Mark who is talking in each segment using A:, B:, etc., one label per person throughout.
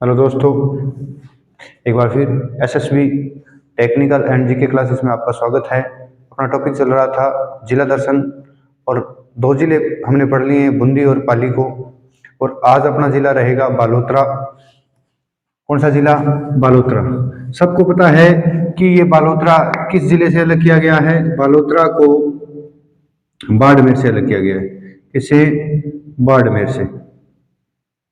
A: Hello दोस्तों, एक बार फिर SSB technical and GK classes में आपका स्वागत है। अपना टॉपिक चल रहा था जिला दर्शन और दो जिले हमने पढ़ लिए हैं, बूंदी और पाली को। और आज अपना जिला रहेगा बालोतरा। कौन सा जिला? बालोतरा। सबको पता है कि ये बालोतरा किस जिले से अलग किया गया है? बालोतरा को बाड़मेर से अलग किया गया है। किसे? बाड़मेर से।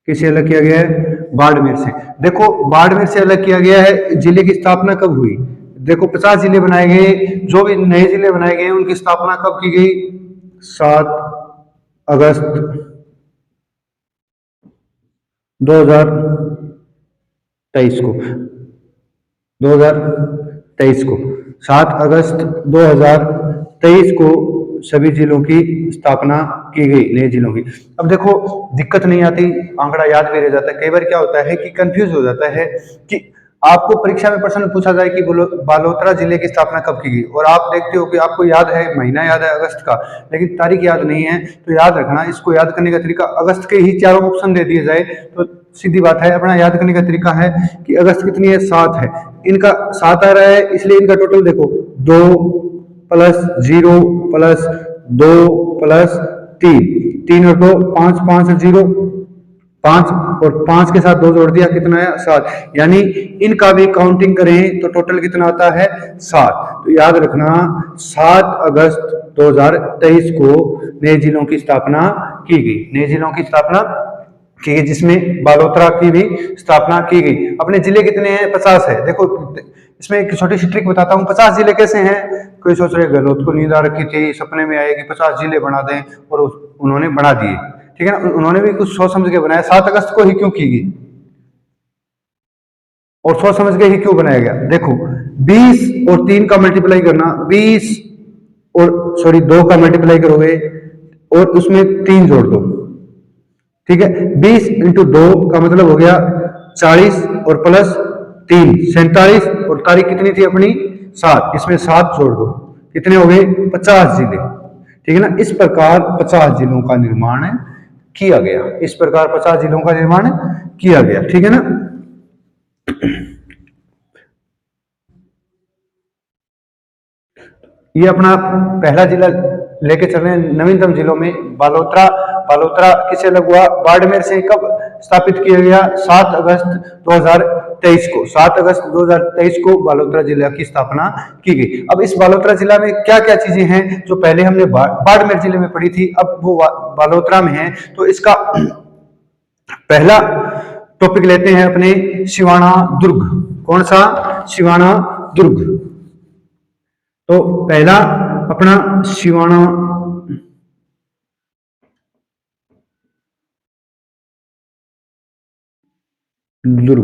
A: किसे अलग किया गया है? बाड़मेर से। देखो, बाड़मेर से अलग किया गया है। जिले की स्थापना कब हुई? देखो, 50 जिले बनाए गए। जो भी नए जिले बनाए गए उनकी स्थापना कब की गई? 7 अगस्त 2023 को। 2023 को 7 अगस्त 2023 को सभी जिलों की स्थापना की गई, नए जिलों की। अब देखो, दिक्कत नहीं आती, आंकड़ा याद भी रह जाता है। कई बार क्या होता है कि कंफ्यूज हो जाता है कि आपको परीक्षा में प्रश्न पूछा जाए कि बोलो बालोतरा जिले की स्थापना कब की गई, और आप देखते हो कि आपको याद है, महीना याद है अगस्त का, लेकिन तारीख याद नहीं है। तो याद रखना, इसको याद करने का तरीका, अगस्त के ही चारों ऑप्शन दे दिए जाए तो सीधी बात है। अपना याद करने का तरीका है कि अगस्त कितनी है? 7 है। इनका 7 आ रहा है, इसलिए इनका टोटल देखो, 2 + 0 + 2 + 3, 3 और 2 5, 5 और 0 5, और 5 के साथ 2 जोड़ दिया, कितना है? 7। यानी इनका भी काउंटिंग करें तो टोटल कितना आता है? 7। तो याद रखना, 7 अगस्त 2023 को नए जिलों की स्थापना की गई। नए जिलों की स्थापना की गई, जिसमें बालोतरा की भी स्थापना की गई। अपने जिले कितने हैं? 50 है। देखो, इसमें एक छोटी सी ट्रिक बताता हूँ। 50 जिले कैसे हैं? कोई सोच रहे गहलोत को नींद आ रखी थी, सपने में आए कि 50 जिले बना दें, और उन्होंने बना दिए। ठीक है ना? उन्होंने भी कुछ सोच समझ के बनाया। 7 अगस्त को ही क्यों की गई और सोच समझ के ही क्यों बनाया गया? देखो, 20 और 3 का मल्टीप्लाई करना, 20 और सॉरी 2 का मल्टीप्लाई करोगे और उसमें 3 जोड़ दो। ठीक है, 20 × 2 का मतलब हो गया 40, और प्लस 3 47, और तारीख कितनी थी अपनी? 7। इसमें 7 जोड़ दो, कितने हो गए? 50 जिले। ठीक है ना? इस प्रकार 50 जिलों का निर्माण किया गया। इस प्रकार 50 जिलों का निर्माण किया गया। ठीक है ना? ये अपना पहला जिला लेके चल रहे हैं नवीनतम जिलों में, बालोतरा। बालोतरा किससे अलग हुआ? बाड़मेर से। कब स्थापित किया गया? 7 अगस्त 2023 को। 7 अगस्त 2023 को बालोतरा जिला की स्थापना की गई। अब इस बालोतरा जिला में क्या क्या चीजें हैं जो पहले हमने बाड़मेर जिले में पढ़ी थी, अब वो बालोतरा में है। तो इसका पहला टॉपिक लेते हैं अपने, सिवाना दुर्ग। कौन सा? सिवाना दुर्ग। तो पहला अपना सिवाना दुर्ग।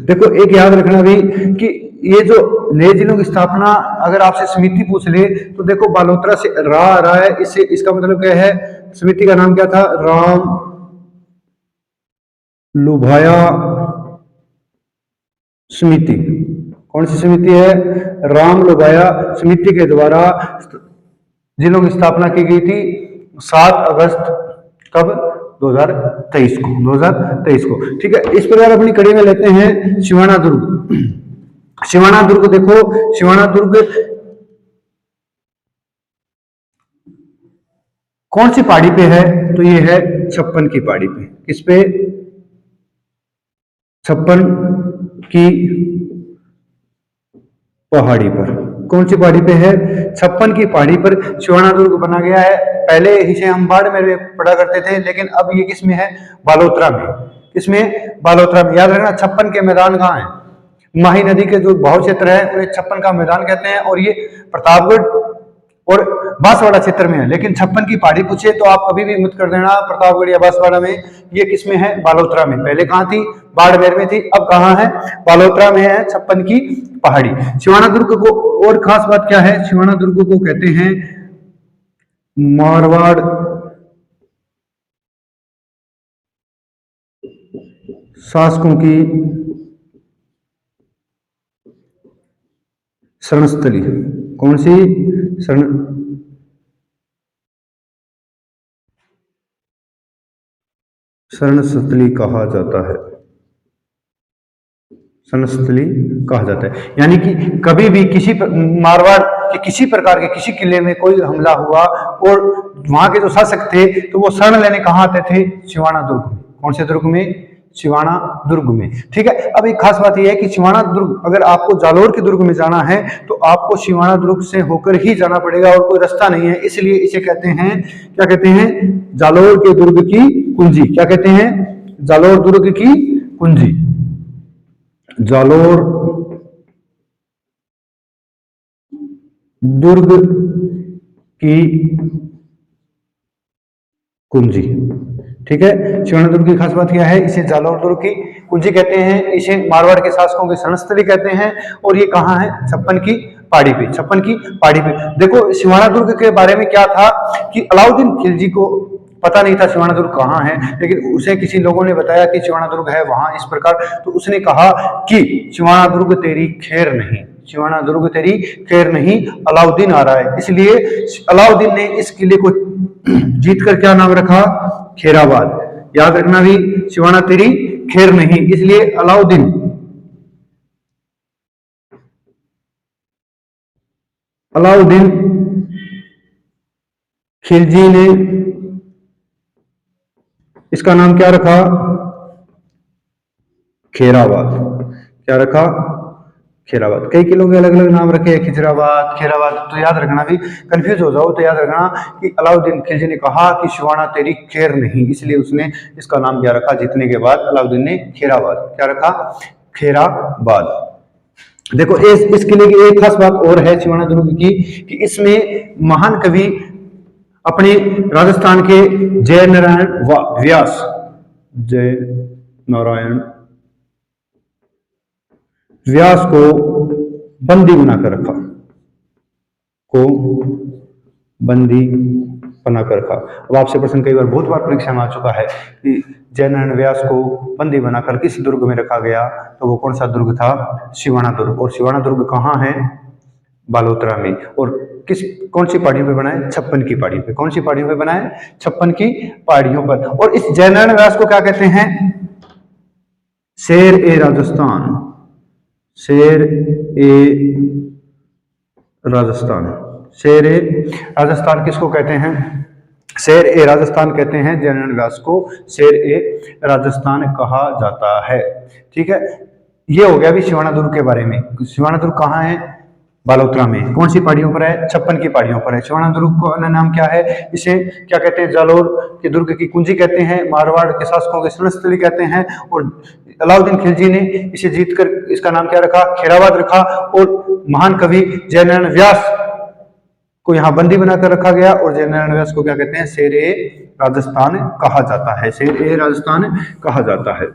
A: देखो, एक याद रखना भी कि ये जो नए जिलों की स्थापना अगर आपसे समिति पूछ ले तो देखो, बालोतरा से रा आ रहा है, इससे इसका मतलब क्या है? समिति का नाम क्या था? राम लुभाया समिति। कौन सी समिति है? राम लुभाया समिति के द्वारा जिलों की स्थापना की गई थी 7 अगस्त कब? 2023 को। 2023 को। ठीक है, इस प्रकार अपनी कड़ी में लेते हैं सिवाना दुर्ग। सिवाना दुर्ग देखो, सिवाना दुर्ग कौन सी पहाड़ी पे है? तो ये है छप्पन की पहाड़ी पे। किस पे? छप्पन की पहाड़ी पर। कौन सी पहाड़ी पे है? छप्पन की पहाड़ी पर सिवाना दुर्ग बना गया है। पहले इसे हम बाड़मेर में पढ़ा करते थे, लेकिन अब ये किस में है? बालोतरा में। किसमें? बालोतरा में। याद रखना, छप्पन के मैदान कहाँ है? माही नदी के जो बहाव क्षेत्र है उन्हें छप्पन का मैदान कहते हैं, और ये प्रतापगढ़ और बांसवाड़ा क्षेत्र में है। लेकिन छप्पन की पहाड़ी पूछे तो आप कभी भी मत कर देना प्रतापगढ़ या बांसवाड़ा में। ये किसमें है? बालोतरा में। पहले कहाँ थी? बाड़मेर में थी, अब कहाँ है? बालोतरा में है छप्पन की पहाड़ी। सिवाना दुर्ग को और खास बात क्या है? सिवाना दुर्ग को कहते हैं मारवाड़ शासकों की शरणस्थली। कौन सी? शरण शरणस्थली कहा जाता है। रणस्थली कहा जाता है। यानी कि कभी भी मारवाड़ के किसी प्रकार के किसी किले में कोई हमला हुआ और वहां के जो शासक थे तो वो शरण लेने कहाँ आते थे? सिवाना दुर्ग में। कौन से दुर्ग में? सिवाना दुर्ग में। ठीक है, अब एक खास बात यह है कि सिवाना दुर्ग, अगर आपको जालोर के दुर्ग में जाना है तो आपको सिवाना दुर्ग से होकर ही जाना पड़ेगा और कोई रास्ता नहीं है। इसलिए इसे कहते हैं, क्या कहते हैं? जालोर के दुर्ग की कुंजी। क्या कहते हैं? जालोर दुर्ग की कुंजी। जालोर दुर्ग की कुंजी। ठीक है, सिवाना दुर्ग की खास बात क्या है? इसे जालोर दुर्ग की कुंजी कहते हैं। इसे मारवाड़ के शासकों की शरणस्थली कहते हैं। और ये कहाँ है? छप्पन की पहाड़ी पे। छप्पन की पहाड़ी पे। देखो सिवाना दुर्ग के बारे में क्या था कि अलाउद्दीन खिलजी को पता नहीं था सिवाना दुर्ग कहाँ है, लेकिन उसे किसी लोगों ने बताया कि सिवाना दुर्ग है वहां इस प्रकार। तो उसने कहा कि सिवाना दुर्ग तेरी खैर नहीं, सिवाना दुर्ग तेरी खैर नहीं, अलाउद्दीन आ रहा है। इसलिए अलाउद्दीन ने इस किले को जीतकर क्या नाम रखा? खेराबाद। याद रखना भी, सिवाना तेरी खैर नहीं, इसलिए अलाउद्दीन खिलजी ने इसका नाम क्या रखा? खेराबाद। क्या रखा? खेराबाद। कई किलों के अलग अलग नाम रखे, खिजराबाद, खेराबाद। तो याद रखना भी, कंफ्यूज हो जाओ तो याद रखना कि अलाउद्दीन खिलजी ने कहा कि सिवाना तेरी खैर नहीं, इसलिए उसने इसका नाम क्या रखा? जीतने के बाद अलाउद्दीन ने खेराबाद। क्या रखा? खेराबाद। देखो इस किले की एक खास बात और है सिवाना दुर्ग की कि इसमें महान कवि अपने राजस्थान के जय नारायण व्यास, जय नारायण व्यास को बंदी बनाकर रखा, को बंदी बनाकर रखा। अब आपसे प्रश्न कई बार, बहुत बार परीक्षा में आ चुका है कि जयनारायण व्यास को बंदी बनाकर किस दुर्ग में रखा गया? तो वो कौन सा दुर्ग था? सिवाना दुर्ग। और सिवाना दुर्ग कहाँ है? बालोतरा में। और कौन सी पहाड़ियों पे बना है? छप्पन की पहाड़ी पे। कौन सी पहाड़ियों पे बना है? छप्पन की पहाड़ियों पर। और इस जयनारायण व्यास को क्या कहते हैं? शेर ए राजस्थान। शेर ए राजस्थान। शेर ए राजस्थान किसको कहते हैं? शेर ए राजस्थान कहते हैं जयनारायण व्यास को, शेर ए राजस्थान कहा जाता है। ठीक है, ये हो गया भी सिवाना दुर्ग के बारे में। सिवाना दुर्ग कहाँ है? बालोतरा में। कौन सी पहाड़ियों पर है? छप्पन की पहाड़ियों पर है। सिवाना दुर्ग का अन्य नाम क्या है? इसे क्या कहते हैं? जालोर के दुर्ग की कुंजी कहते हैं, मारवाड़ के शासकों की शरणस्थली कहते हैं। और अलाउद्दीन खिलजी ने इसे जीतकर इसका नाम क्या रखा? खेराबाद रखा। और महान कवि जयनारायण व्यास को यहाँ बंदी बनाकर रखा गया। और जयनारायण व्यास को क्या कहते हैं? शेर ए राजस्थान कहा जाता है। शेर ए राजस्थान कहा जाता है।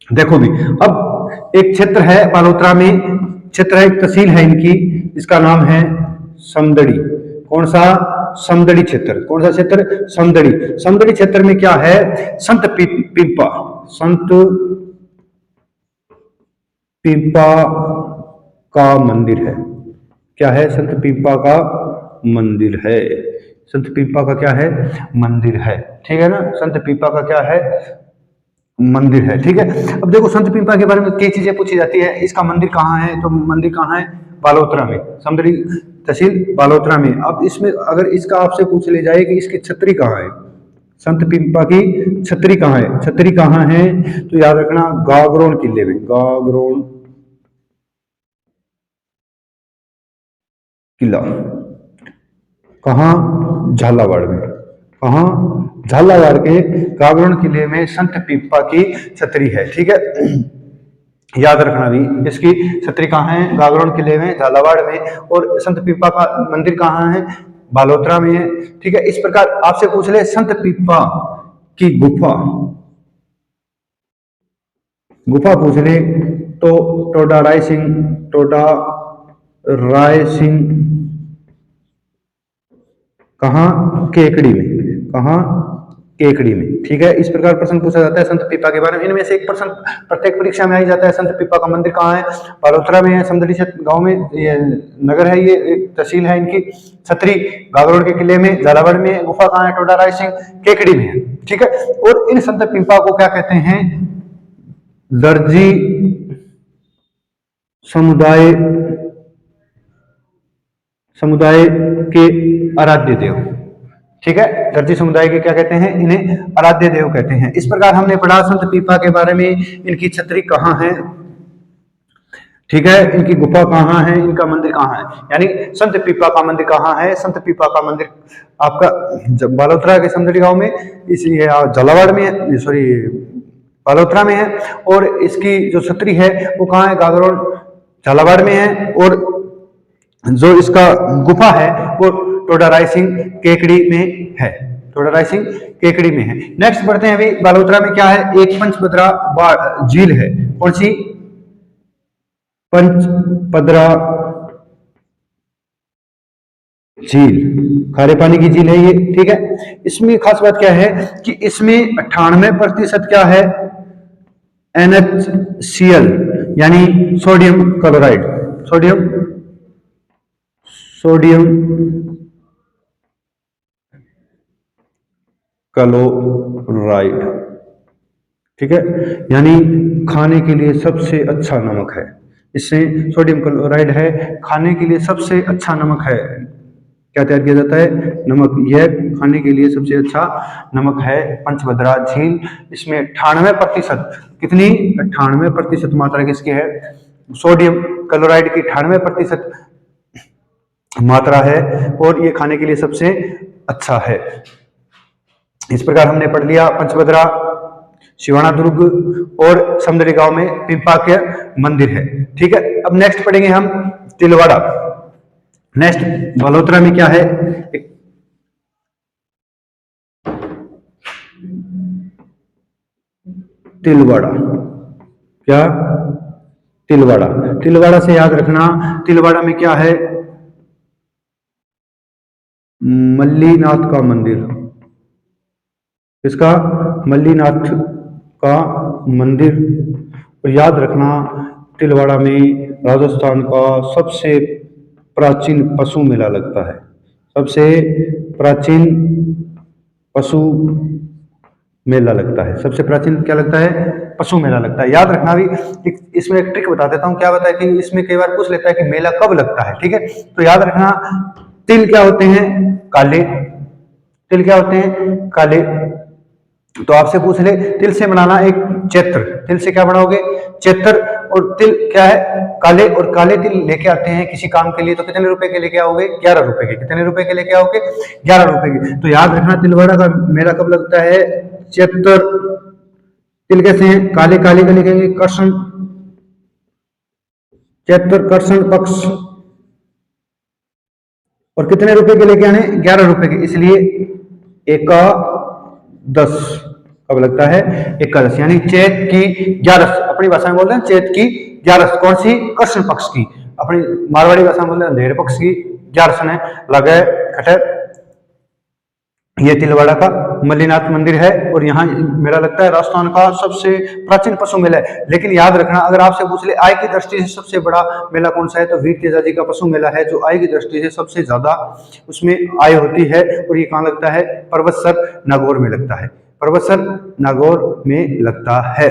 A: देखो भी, अब एक क्षेत्र है बालोतरा में, क्षेत्र है, एक तहसील है इनकी, इसका नाम है समदड़ी। कौन सा? समदड़ी क्षेत्र। कौन सा क्षेत्र? समदड़ी। समदड़ी क्षेत्र में क्या है? संत पीपा, संत पीपा का मंदिर है। क्या है? संत पीपा का मंदिर है। संत पीपा का क्या है? मंदिर है। ठीक है ना, संत पीपा का क्या है? मंदिर है। ठीक है, अब देखो संत पीपा के बारे में कई चीजें पूछी जाती है। इसका मंदिर कहाँ है? तो मंदिर कहाँ है? बालोतरा में, समदड़ी तहसील बालोतरा में। अब इसमें अगर इसका आपसे पूछ ले जाए कि इसकी छतरी कहाँ है, संत पीपा की छतरी कहाँ है? छतरी कहाँ है? तो याद रखना गागरोन किले में। गागरोन किला कहाँ? झालावाड़ में। कहाँ? झालावाड़ के गागरोन किले में संत पीपा की छतरी है। ठीक है, याद रखना भी, इसकी छतरी कहाँ है? गागरोन किले में, झालावाड़ में। और संत पीपा का मंदिर कहाँ है? बालोतरा में है। ठीक है, इस प्रकार आपसे पूछ ले संत पीपा की गुफा, गुफा पूछ ले तो टोडा राय सिंह, टोडा राय सिंह कहाँ? केकड़ी में। कहाँ? केकड़ी में। ठीक है, इस प्रकार प्रश्न पूछा जाता है संत पीपा के बारे में। इनमें से एक प्रश्न प्रत्येक परीक्षा में आ ही जाता है। संत पीपा का मंदिर कहाँ है? बालोतरा में है, समदड़ी गांव में, ये नगर है, ये एक तहसील है इनकी। छतरी गागरोन के किले में, झालावाड़ में। गुफा कहाँ है? टोडा राय सिंह केकड़ी में है। ठीक है, और इन संत पीपा को क्या कहते हैं? दर्जी समुदाय समुदाय के आराध्य देव। ठीक है, दर्जी समुदाय के क्या कहते हैं, इन्हें आराध्य देव कहते हैं। इस प्रकार हमने पढ़ा संत पीपा के बारे में, इनकी छतरी कहाँ है, ठीक है, इनकी गुफा कहाँ है, इनका मंदिर कहाँ है। यानी संत पीपा का मंदिर कहाँ है, संत पीपा का मंदिर आपका बालोतरा के समदड़ी गांव में, इसलिए झालावाड़ में है, सॉरी बालोतरा में है। और इसकी जो छतरी है वो कहाँ है, गागरोड झालावाड़ में है। और जो इसका गुफा है वो टोडा राय सिंह केकड़ी में है, टोडा राय सिंह केकड़ी में है। नेक्स्ट बढ़ते हैं, अभी बालोतरा में क्या है, एक पंचभद्रा झील है। कौन सी, पंचभद्रा झील, खारे पानी की झील है ये। ठीक है, इसमें खास बात क्या है कि इसमें 98% क्या है, NaCl यानी सोडियम क्लोराइड, सोडियम क्लोराइड। ठीक है, यानी खाने के लिए सबसे अच्छा नमक है। इससे सोडियम क्लोराइड है, खाने के लिए सबसे अच्छा नमक है। क्या तैयार किया जाता है, नमक। यह खाने के लिए सबसे अच्छा नमक है पंचभद्रा झील। इसमें 98% कितनी, 98% मात्रा किसकी है, सोडियम क्लोराइड की 98% मात्रा है, और ये खाने के लिए सबसे अच्छा है। इस प्रकार हमने पढ़ लिया पंचभद्रा, शिवाना दुर्ग और समदड़ी गांव में पिंपा के मंदिर है। ठीक है, अब नेक्स्ट पढ़ेंगे हम तिलवाड़ा। नेक्स्ट बालोतरा में क्या है, तिलवाड़ा, क्या, तिलवाड़ा। तिलवाड़ा से याद रखना, तिलवाड़ा में क्या है, मल्लीनाथ का मंदिर। इसका मल्लीनाथ का मंदिर। और याद रखना, तिलवाड़ा में राजस्थान का सबसे प्राचीन पशु मेला लगता है, सबसे प्राचीन पशु मेला लगता है, सबसे प्राचीन क्या लगता है, पशु मेला लगता है। याद रखना भी, इसमें एक ट्रिक बता देता हूँ, क्या बता है कि इसमें कई बार पूछ लेता है कि मेला कब लगता है। ठीक है, तो याद रखना, तिल क्या होते हैं, काले, तिल क्या होते हैं, काले। तो आपसे पूछ ले, तिल से बनाना एक चैत्र, तिल से क्या बनाओगे, चैत्र। और तिल क्या है, काले, और काले तिल लेके आते हैं किसी काम के लिए, तो कितने रुपए के लेके आओगे, 11 रुपए के। कितने रुपए के लेके आओगे, 11 रुपए के। तो याद रखना, तिलवाड़ा का मेला कब लगता है, चैत्र। तिल कैसे हैं, काले, काले का लिखेंगे कृष्ण, चैत्र कृष्ण पक्ष। और कितने रुपए के लेके आने, 11 रुपए के, इसलिए एकादश कब लगता है, एकादश, यानी चैत की 11, अपनी भाषा में बोलते हैं चैत की 11, कौन सी, कृष्ण पक्ष की। अपनी मारवाड़ी भाषा में बोलते हैं अंधेर पक्ष की 11 ने लगे खटर। ये तिलवाड़ा का मल्लीनाथ मंदिर है, और यहाँ मेला लगता है, राजस्थान का सबसे प्राचीन पशु मेला है। लेकिन याद रखना, अगर आपसे पूछ ले आय की दृष्टि से सबसे बड़ा मेला कौन सा है, तो वीर तेजाजी का पशु मेला है, जो आय की दृष्टि से सबसे ज्यादा उसमें आय होती है। और ये कहाँ लगता है, पर्वतसर नागौर में लगता है, पर्वतसर नागौर में लगता है।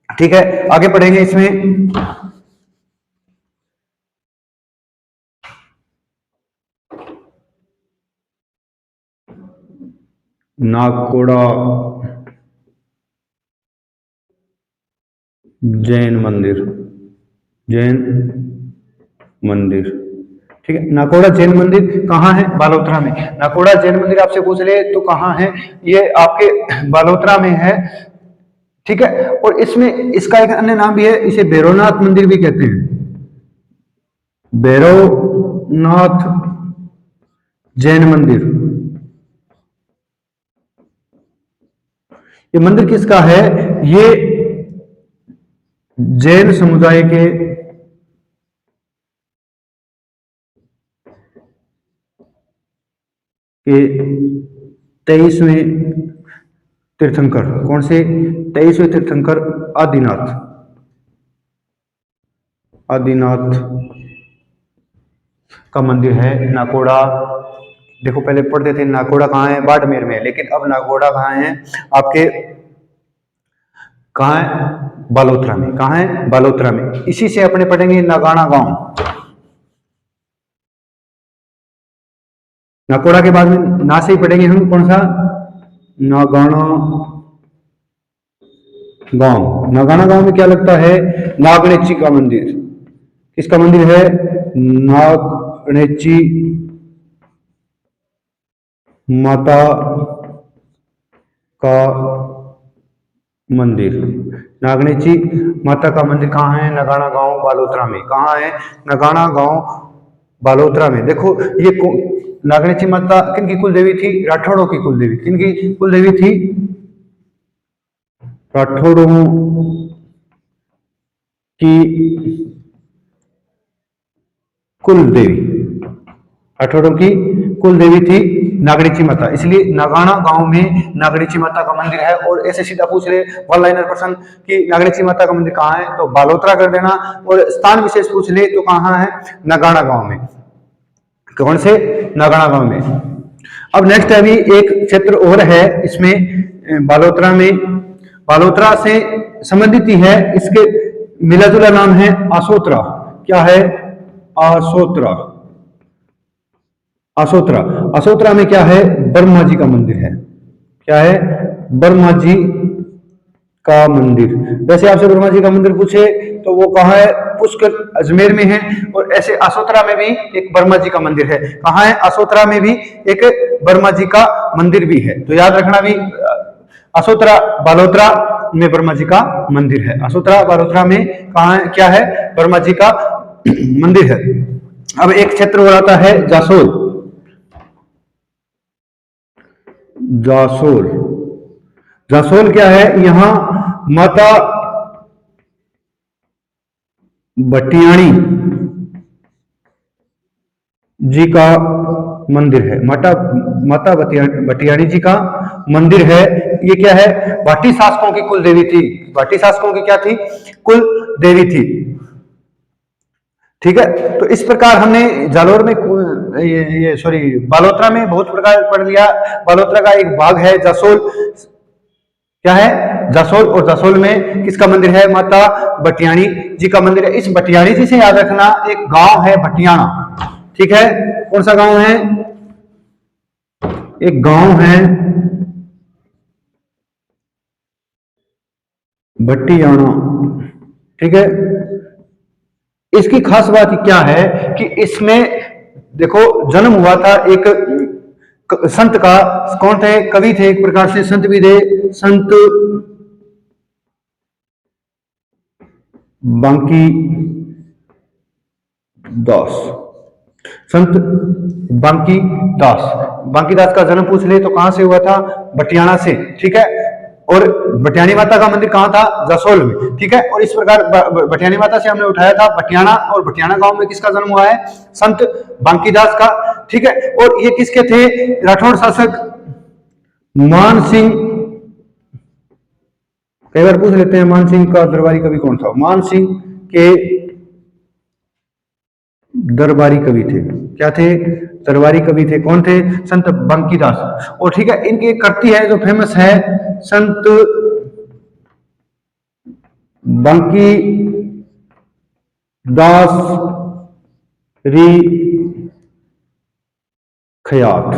A: ठीक है, आगे पढ़ेंगे इसमें, नागकोड़ा जैन मंदिर, जैन मंदिर। ठीक है, नाकोड़ा जैन मंदिर कहाँ है, बालोतरा में। नाकोड़ा जैन मंदिर आपसे पूछ ले तो कहाँ है, ये आपके बालोतरा में है। ठीक है, और इसमें इसका एक अन्य नाम भी है, इसे भैरवनाथ मंदिर भी कहते हैं, भैरवनाथ जैन मंदिर। ये मंदिर किसका है, ये जैन समुदाय के के 23वें तीर्थंकर, कौन से, 23वें तीर्थंकर आदिनाथ, आदिनाथ का मंदिर है नाकोड़ा। देखो पहले पढ़ते थे नाकोड़ा कहाँ है, बाड़मेर में, लेकिन अब नाकोड़ा कहाँ है, आपके कहाँ है, बालोतरा में। कहाँ है? बालोतरा में। इसी से अपने पढ़ेंगे नगाना गांव। नाकोड़ा के बाद में ना से ही पढ़ेंगे हम कौन सा? नगाना गांव। नगाना गांव में क्या लगता है? नागणेची का मंदिर। किसका मंदिर है? नागणेची माता का मंदिर। नागणेची माता का मंदिर कहाँ है? नगाना गांव बालोतरा में। कहाँ है? नगाना गांव बालोतरा में। देखो ये नागणेची माता किनकी कुल देवी थी? राठौड़ों की कुल देवी। किनकी कुल देवी थी? राठौड़ों की कुल देवी। राठौड़ों की कुल देवी थी नागणेची माता, इसलिए नगाना गांव में नागणेची माता का मंदिर है। और ऐसे सीधा पूछ रहे वन लाइनर प्रश्न कि नागणेची माता का मंदिर कहाँ है, तो बालोतरा कर देना। और स्थान विशेष पूछ ले तो कहाँ है? नगाना गांव में। कौन से? नगाना गांव में। अब नेक्स्ट अभी एक क्षेत्र और है इसमें बालोतरा में, बालोतरा से संबंधित ही है, इसके मिला जुला नाम है आसोतरा। क्या है? आसोतरा। आसोतरा। आसोतरा में क्या है? ब्रह्मा जी का मंदिर है। क्या है? ब्रह्मा जी का मंदिर। वैसे आपसे ब्रह्मा जी का मंदिर पूछे तो वो कहाँ है? पुष्कर अजमेर में है। और ऐसे आसोतरा में भी एक ब्रह्मा जी का मंदिर है। कहाँ है? आसोतरा में भी एक ब्रह्मा जी का मंदिर भी है। तो याद रखना भी, आसोतरा बालोतरा में ब्रह्मा जी का मंदिर है। आसोतरा बालोतरा में कहाँ है? क्या है? ब्रह्मा जी का मंदिर है। अब एक क्षेत्र और आता है जासोल। जासोल। जासोल क्या है? यहां माता बटियाणी जी का मंदिर है। माता बटियाणी जी का मंदिर है। ये क्या है? भाटी शासकों की कुल देवी थी। भाटी शासकों की क्या थी? कुल देवी थी। ठीक है, तो इस प्रकार हमने जालोर में ये सॉरी बालोतरा में बहुत प्रकार पढ़ लिया। बालोतरा का एक भाग है जासोल। क्या है? जासोल। और जासोल में किसका मंदिर है? माता बटियाणी जी का मंदिर है। इस बटियाणी जी से याद रखना एक गांव है भटियाणा। ठीक है, कौन सा गांव है? एक गांव है भटियाणा। ठीक है, इसकी खास बात क्या है कि इसमें देखो जन्म हुआ था एक संत का। कौन थे? कवि थे एक प्रकार से, संत भी थे। संत बांकी दास। संत बांकी दास। बांकी दास का जन्म पूछ ले तो कहां से हुआ था? बटियाणा से। ठीक है, और बटियाणी माता का मंदिर कहां था? जसोल में। ठीक है, और इस प्रकार बटियाणी माता से हमने उठाया था बटियाणा, और बटियाणा गांव में किसका जन्म हुआ है? संत बांकीदास का। ठीक है, और ये किसके थे? राठौड़ शासक मान सिंह। कई बार पूछ लेते हैं मान सिंह का दरबारी कवि कौन था? मान सिंह के दरबारी कवि थे। क्या थे? दरबारी कवि थे। कौन थे? संत बंकीदास। और ठीक है, इनकी एक कृति है जो फेमस है, संत बंकी दास री खयात।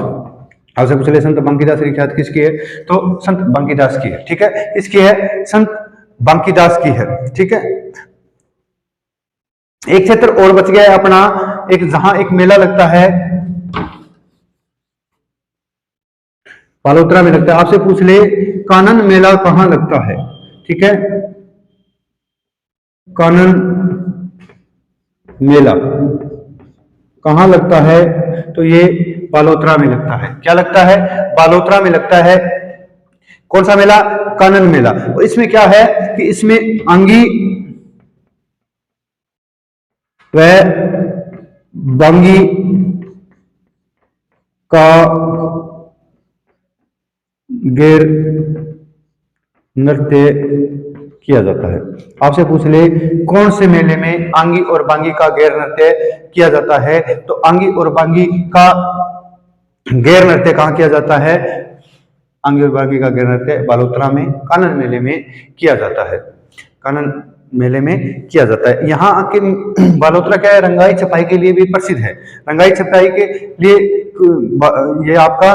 A: आपसे पूछ ले संत बंकीदास री खयात किसकी है, तो संत बंकीदास की है। ठीक है, किसकी है? संत बंकीदास की है। ठीक है, एक क्षेत्र और बच गया है अपना, एक जहां एक मेला लगता है बालोतरा में लगता है। आपसे पूछ ले कानन मेला कहां लगता है? ठीक है, कानन मेला कहां लगता है? तो ये बालोतरा में लगता है। क्या लगता है? बालोतरा में लगता है। कौन सा मेला? कानन मेला। और इसमें क्या है कि इसमें अंगी व बंगी का गैर नृत्य किया जाता है। आपसे पूछ ले कौन से मेले में आंगी और बांगी का गैर नृत्य किया जाता है? तो आंगी और बांगी का गैर नृत्य कहां किया जाता है? आंगी और बांगी का गैर नृत्य बालोतरा में कानन मेले में किया जाता है। कानन मेले में किया जाता है। यहाँ के बालोतरा क्या है, रंगाई छपाई के लिए भी प्रसिद्ध है। रंगाई छपाई के लिए ये आपका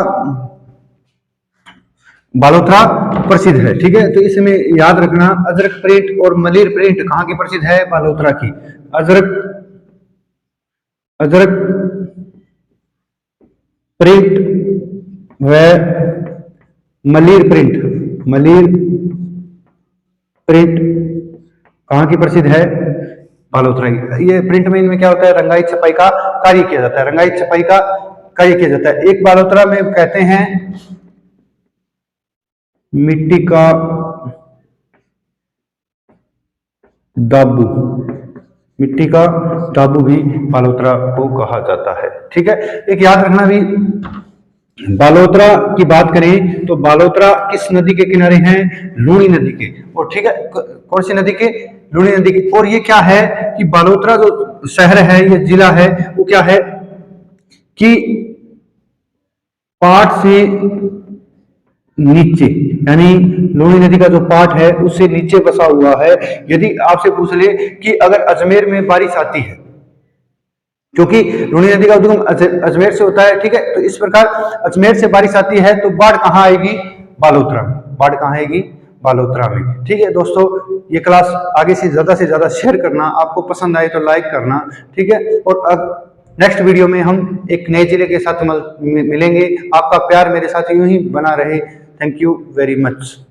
A: बालोतरा प्रसिद्ध है, ठीक है। तो इसमें याद रखना, अजरक प्रिंट और मलिर प्रिंट कहाँ की प्रसिद्ध है, बालोतरा की। अजरक प्रिंट व मलिर प्रिंट कहाँ की प्रसिद्ध है, बालोतरा की। ये प्रिंट में इनमें क्या होता है, रंगाई छपाई का कार्य किया जाता है, रंगाई छपाई का कार्य किया जाता है। एक बालोतरा में कहते हैं मिट्टी का दाबू, मिट्टी का दाबू भी बालोतरा को कहा जाता है, ठीक है। एक याद रखना भी, बालोतरा की बात करें तो बालोतरा किस नदी के किनारे हैं, लूनी नदी के, और ठीक है, कौन सी नदी के, लूनी नदी के। और ये क्या है कि बालोतरा जो शहर है, ये जिला है, वो क्या है कि पाट से नीचे, यानी लूनी नदी का जो पाट है उससे नीचे बसा हुआ है। यदि आपसे पूछ ले कि अगर अजमेर में बारिश आती है, क्योंकि लूनी नदी का उद्गम अजमेर से होता है, ठीक है, तो इस प्रकार अजमेर से बारिश आती है तो बाढ़ कहाँ आएगी, बालोतरा में। बाढ़ कहाँ आएगी, बालोतरा में, ठीक है। दोस्तों ये क्लास आगे से ज्यादा शेयर करना, आपको पसंद आए तो लाइक करना, ठीक है। और अब नेक्स्ट वीडियो में हम एक नए जिले के साथ मिलेंगे। आपका प्यार मेरे साथ यूं ही बना रहे। Thank you very much.